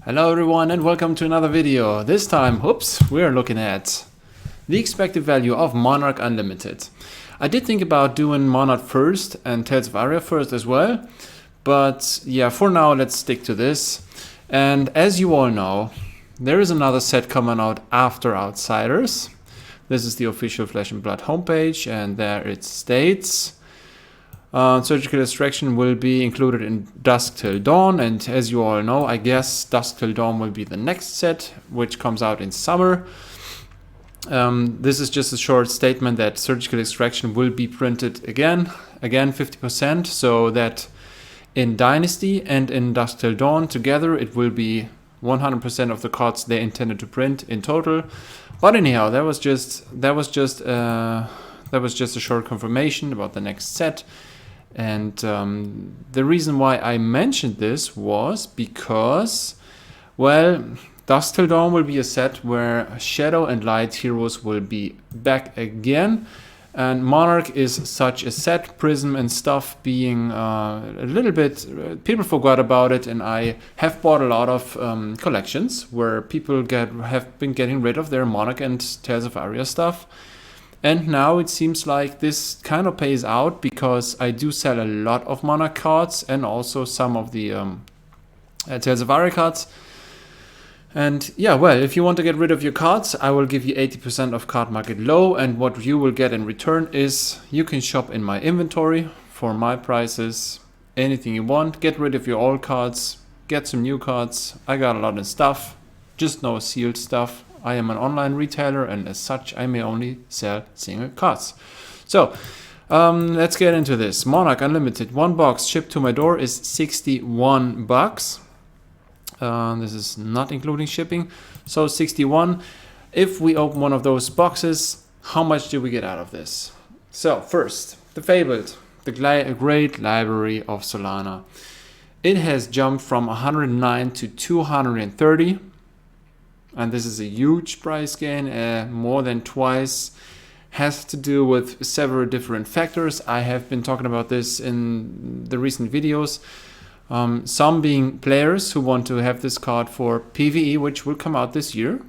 Hello everyone and welcome to another video. This time, we're looking at the expected value of Monarch Unlimited. I did think about doing Monarch first and Tales of Aria first as well, but yeah, for now let's stick to this. And as you all know, there is another set coming out after Outsiders. This is the official Flesh and Blood homepage, and there it states Surgical Extraction will be included in Dusk Till Dawn, and as you all know, I guess Dusk Till Dawn will be the next set, which comes out in summer. This is just a short statement that Surgical Extraction will be printed again 50%, so that in Dynasty and in Dusk Till Dawn together it will be 100% of the cards they intended to print in total. But anyhow, that was just a short confirmation about the next set. And the reason why I mentioned this was because, well, Dusk Till Dawn will be a set where Shadow and Light heroes will be back again. And Monarch is such a set, Prism and stuff being a little bit, people forgot about it, and I have bought a lot of collections where people have been getting rid of their Monarch and Tales of Aria stuff. And now it seems like this kind of pays out because I do sell a lot of Monarch cards and also some of the Tales of Aria cards. And yeah, well, if you want to get rid of your cards, I will give you 80% of card market low, and what you will get in return is you can shop in my inventory for my prices, anything you want, get rid of your old cards, get some new cards. I got a lot of stuff, just no sealed stuff. I am an online retailer, and as such I may only sell single cards. So let's get into this. Monarch Unlimited, one box shipped to my door is 61 bucks. This is not including shipping, so 61. If we open one of those boxes, how much do we get out of this? So first, the fabled, the great library of Solana. It has jumped from 109 to 230, and this is a huge price gain, more than twice. Has to do with several different factors. I have been talking about this in the recent videos. Some being players who want to have this card for PvE, which will come out this year.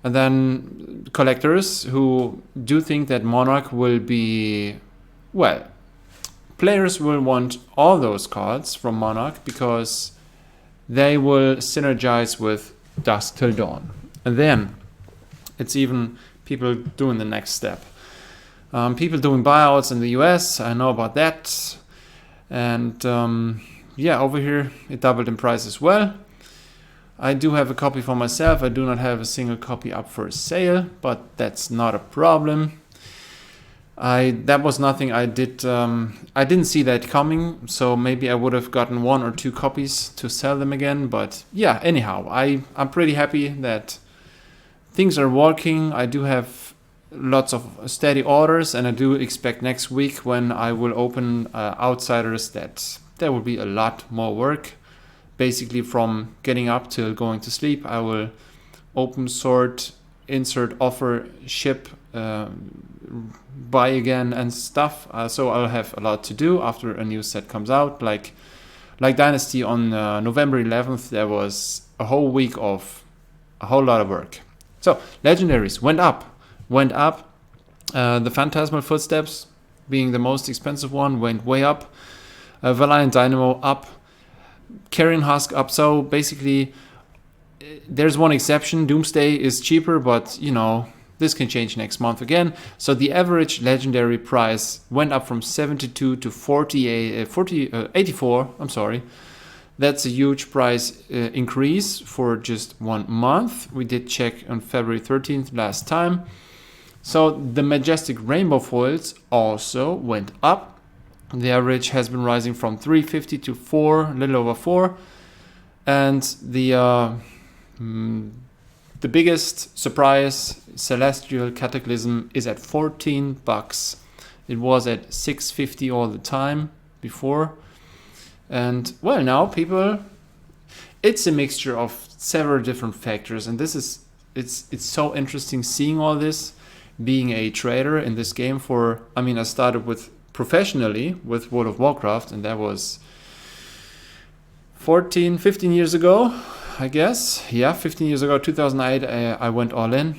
And then collectors who do think that Monarch will be, well, players will want all those cards from Monarch because they will synergize with Dusk Till Dawn. And then it's even people doing the next step. People doing buyouts in the US, I know about that. And yeah, over here it doubled in price as well. I do have a copy for myself. I do not have a single copy up for sale, but that's not a problem. That was nothing I did. I didn't see that coming, so maybe I would have gotten 1 or 2 copies to sell them again. But yeah, anyhow, I'm pretty happy that things are working. I do have lots of steady orders, and I do expect next week when I will open Outsiders that there will be a lot more work. Basically from getting up till going to sleep, I will open, sort, insert, offer, ship, buy again and stuff. So I'll have a lot to do after a new set comes out. Like Dynasty on November 11th, there was a whole week of a whole lot of work. So Legendaries went up. The Phantasmal Footsteps, being the most expensive one, went way up. Valiant Dynamo up. Carrion Husk up. So basically, there's one exception. Doomsday is cheaper, but you know, this can change next month again. So the average legendary price went up from 72 to 84. I'm sorry. That's a huge price increase for just 1 month. We did check on February 13th last time. So the Majestic Rainbow foils also went up. The average has been rising from 350 to 4, a little over 4. And the biggest surprise, Celestial Cataclysm, is at 14 bucks. It was at 650 all the time before. And well, now people, it's a mixture of several different factors, and this is it's so interesting seeing all this, being a trader in this game for, I mean, I started with professionally with World of Warcraft, and that was 14, 15 years ago. I guess. Yeah, 15 years ago, 2008, I went all in.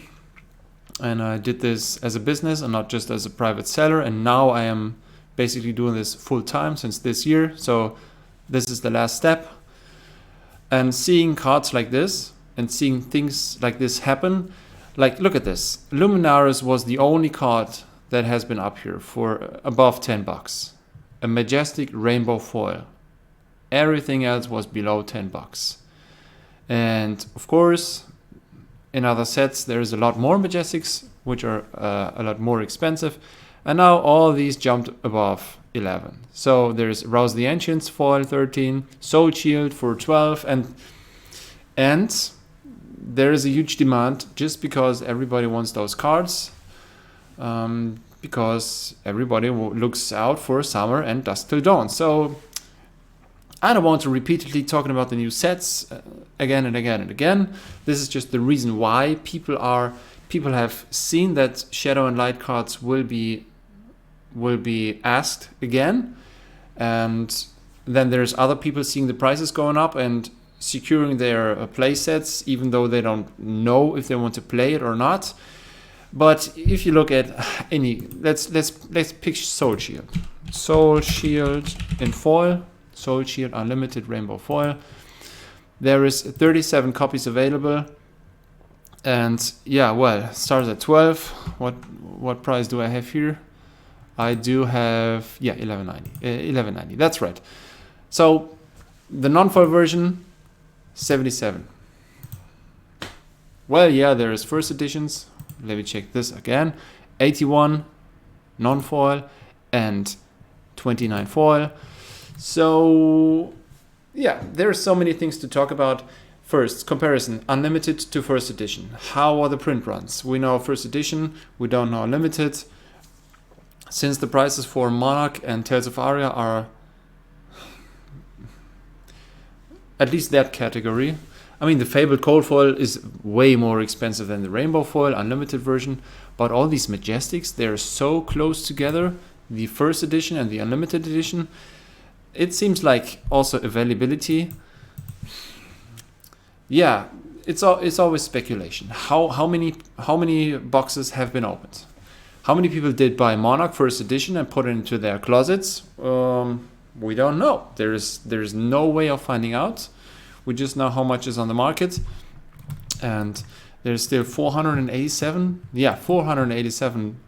And I did this as a business and not just as a private seller. And now I am basically doing this full time since this year. So this is the last step. And seeing cards like this and seeing things like this happen, like look at this. Luminaris was the only card that has been up here for above 10 bucks. A majestic rainbow foil. Everything else was below 10 bucks. And of course, in other sets, there is a lot more Majestics, which are a lot more expensive. And now all these jumped above 11. So there's Rouse the Ancients foil 13, Soul Shield for 12. And there is a huge demand just because everybody wants those cards. Because everybody looks out for summer and Dusk Till Dawn. So I don't want to repeatedly talking about the new sets again and again and again. This is just the reason why people have seen that Shadow and Light cards will be asked again, and then there's other people seeing the prices going up and securing their play sets, even though they don't know if they want to play it or not. But if you look at any, let's pick Soul Shield. Soul Shield in foil. Soul Shield Unlimited Rainbow Foil. There is 37 copies available. And yeah, well, starts at 12. What price do I have here? I do have, yeah, 11.90. That's right. So the non-foil version, 77. Well, yeah, there is first editions. Let me check this again. 81 non-foil and 29 foil. So yeah, there are so many things to talk about. First, comparison, Unlimited to first edition. How are the print runs? We know first edition, we don't know Unlimited. Since the prices for Monarch and Tales of Aria are at least that category. I mean, the Fabled Cold Foil is way more expensive than the Rainbow Foil Unlimited version, but all these Majestics, they're so close together, the first edition and the Unlimited edition. It seems like also availability. Yeah, it's always speculation. How many boxes have been opened? How many people did buy Monarch first edition and put it into their closets? We don't know. There's no way of finding out. We just know how much is on the market, and there's still 487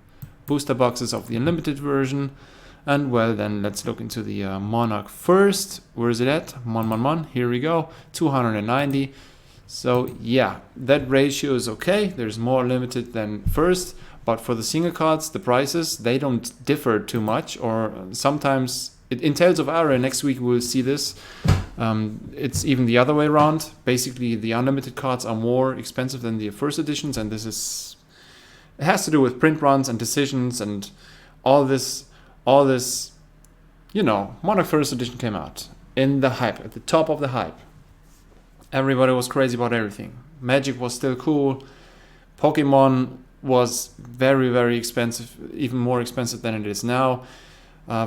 booster boxes of the Unlimited version. And well, then let's look into the Monarch first. Where is it at? Mon. Here we go. 290. So yeah, that ratio is okay. There's more limited than first. But for the single cards, the prices, they don't differ too much. Or sometimes, in Tales of Aria, next week we'll see this. It's even the other way around. Basically, the Unlimited cards are more expensive than the first editions. And it has to do with print runs and decisions and all this, Monarch first edition came out in the hype, at the top of the hype. Everybody was crazy about everything. Magic was still cool. Pokemon was very, very expensive, even more expensive than it is now.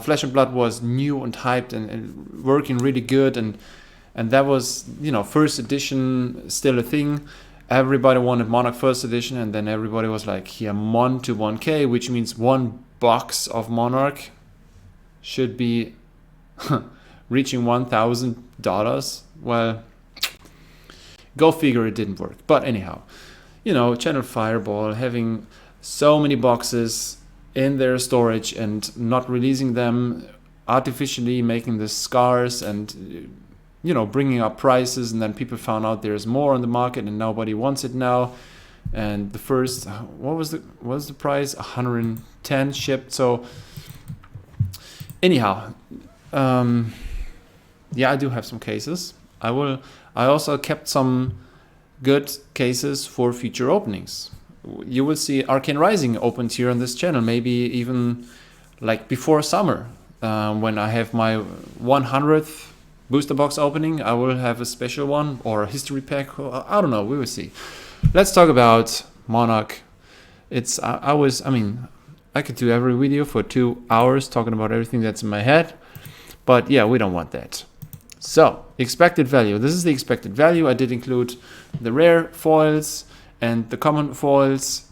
Flesh and Blood was new and hyped and working really good. And that was, first edition still a thing. Everybody wanted Monarch first edition, and then everybody was like, yeah, MON to 1K, which means one box of Monarch should be reaching $1,000. Well, go figure, it didn't work. But anyhow, Channel Fireball having so many boxes in their storage and not releasing them, artificially making the scars and bringing up prices, and then people found out there's more on the market and nobody wants it now. And the first, what was the price? 110 shipped. So anyhow, yeah, I do have some cases. I also kept some good cases for future openings. You will see Arcane Rising opened here on this channel, maybe even like before summer. When I have my 100th booster box opening, I will have a special one or a history pack. I don't know, we will see. Let's talk about Monarch. I could do every video for 2 hours talking about everything that's in my head, but yeah, we don't want that. So, expected value. This is the expected value. I did include the rare foils and the common foils.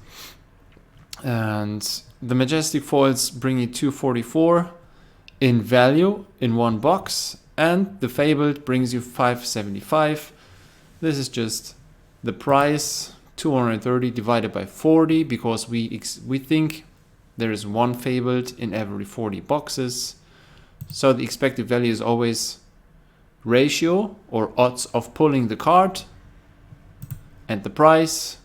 And the majestic foils bring you 244 in value in one box. And the fabled brings you 575. This is just the price, 230 divided by 40, because we think there is one fabled in every 40 boxes. So the expected value is always ratio or odds of pulling the card and the price.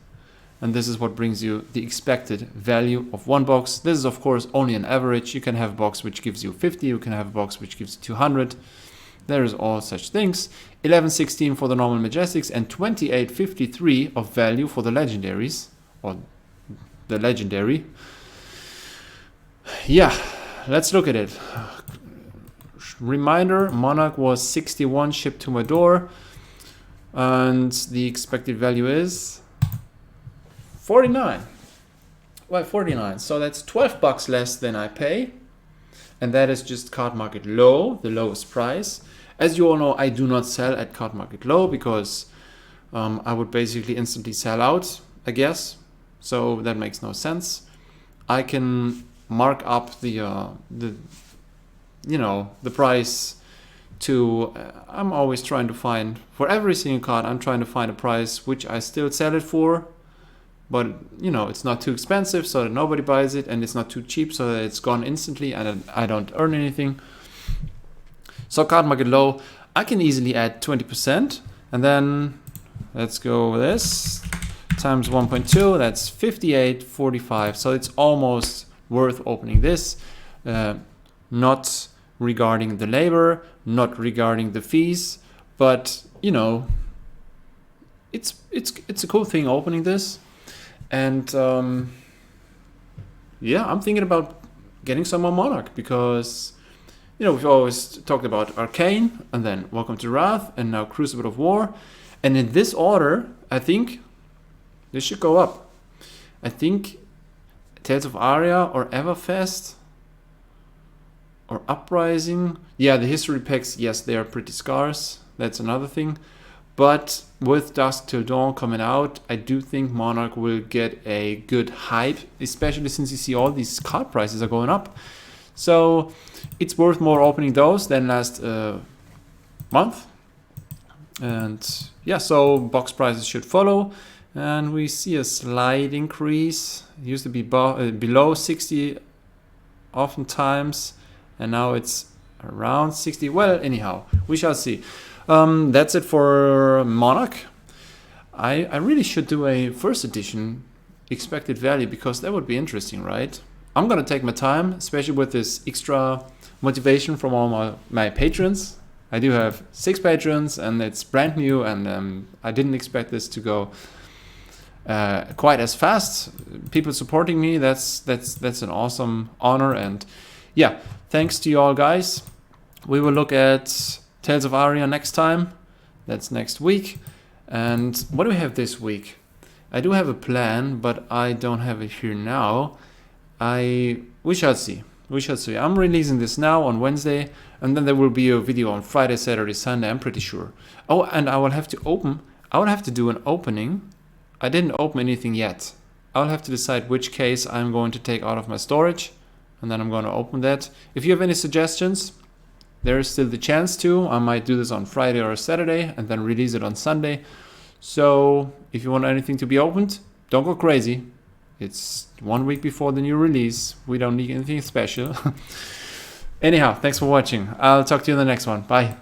And this is what brings you the expected value of one box. This is of course only an average. You can have a box which gives you 50. You can have a box which gives you 200. There is all such things. 1116 for the normal majestics and 2853 of value for the legendaries, or the legendary. Yeah, let's look at it. Reminder, Monarch was 61 shipped to my door, and the expected value is 49. Well, 49. So that's 12 bucks less than I pay, and that is just card market low, the lowest price. As you all know, I do not sell at card market low because I would basically instantly sell out, I guess. So that makes no sense. I can mark up the price to, I'm always trying to find, for every single card, I'm trying to find a price which I still sell it for, but it's not too expensive so that nobody buys it, and it's not too cheap so that it's gone instantly and I don't earn anything. So card market low, I can easily add 20%, and then let's go with this, times 1.2, that's 58.45, so it's almost worth opening this. Not regarding the labor, not regarding the fees, but it's a cool thing opening this. And yeah, I'm thinking about getting some more Monarch, because we've always talked about Arcane, and then Welcome to Wrath, and now Crucible of War. And in this order, I think this should go up. I think Tales of Aria or Everfest or Uprising. Yeah, the history packs, yes, they are pretty scarce. That's another thing. But with Dusk Till Dawn coming out, I do think Monarch will get a good hype, especially since you see all these card prices are going up. So it's worth more opening those than last month. And yeah, so box prices should follow. And we see a slight increase. It used to be below 60 oftentimes, and now it's around 60. Well, anyhow, we shall see. That's it for Monarch. I really should do a first edition expected value, because that would be interesting, right? I'm gonna take my time, especially with this extra motivation from all my patrons. I do have 6 patrons, and it's brand new, and I didn't expect this to go quite as fast. People supporting me, that's an awesome honor. And yeah, thanks to you all guys. We will look at Tales of Aria next time. That's next week. And what do we have this week? I do have a plan, but I don't have it here now. We shall see. I'm releasing this now on Wednesday, and then there will be a video on Friday, Saturday, Sunday, I'm pretty sure. Oh, and I will have to do an opening. I didn't open anything yet. I'll have to decide which case I'm going to take out of my storage, and then I'm going to open that. If you have any suggestions, there is still the chance to. I might do this on Friday or Saturday and then release it on Sunday. So if you want anything to be opened, don't go crazy. It's 1 week before the new release. We don't need anything special. Anyhow, thanks for watching. I'll talk to you in the next one. Bye.